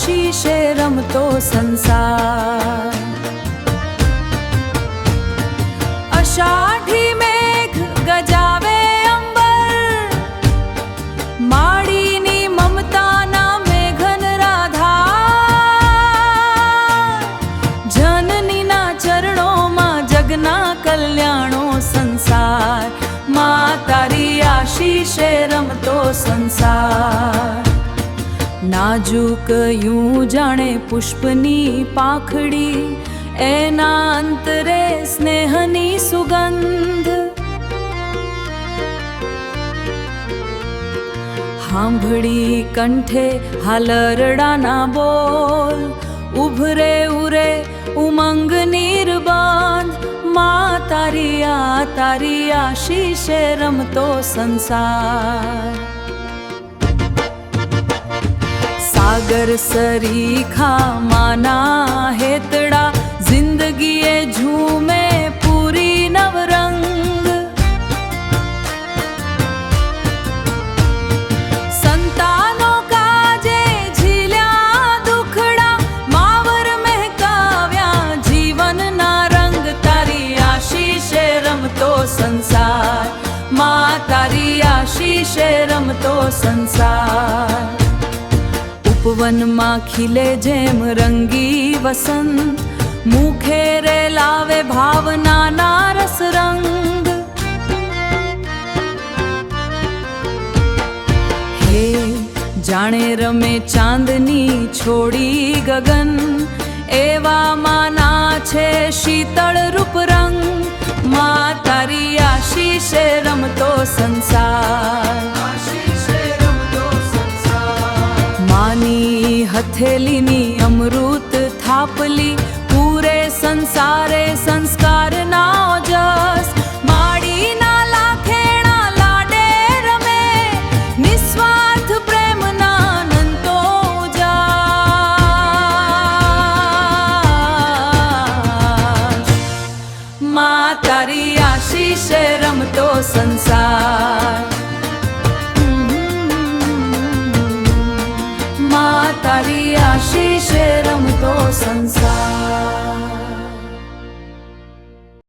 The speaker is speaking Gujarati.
આશીષે રમતો સંસાર. અષાઢી મેઘ ગજાવે અંબર, માડીની મમતાના મેઘન રાધા. જનનીના ચરણોમાં જગના કલ્યાણો સંસાર, માં તારી આશીષે રમતો સંસાર. નાજુક યું જાણે પુષ્પની પાંખડી, એના અંતરે સ્નેહની સુગંધ. સાંભળી કંઠે હાલરડાના બોલ, ઉભરે ઉરે ઉમંગ નિર્બાંધ. માં તારી આશીષે રમતો સંસાર. સાગર સરીખા માના હેતડા, જિંદગીએ ઝૂમે પૂરી નવરંગ. સંતાનો કાજે ઝીલ્યા દુખડા, માવર મહેકાવ્યા જીવનના રંગ. તારી આશીષે રમતો સંસાર, માં તારી આશીષે રમતો સંસાર. ઉપવનમાં ખીલે જેમ રંગી વસંત, મુખે રે લાવે ભાવનાના રસ રંગ. હે જાણે રમે ચાંદની છોડી ગગન, એવા માના છે શીતળ રૂપ રંગ. માં તારી આશીષે રમતો સંસાર. માની હથેલીની અમૃત થાપલી, પૂરે સંસારે સંસ્કારના ઓજસ. માડીના લાખેણા લાડે રમે, નિસ્વાર્થ પ્રેમના અનંતો ઉજાસ. માં તારી આશીષે રમતો સંસાર. માં તારી આશીષે રમતો સંસાર.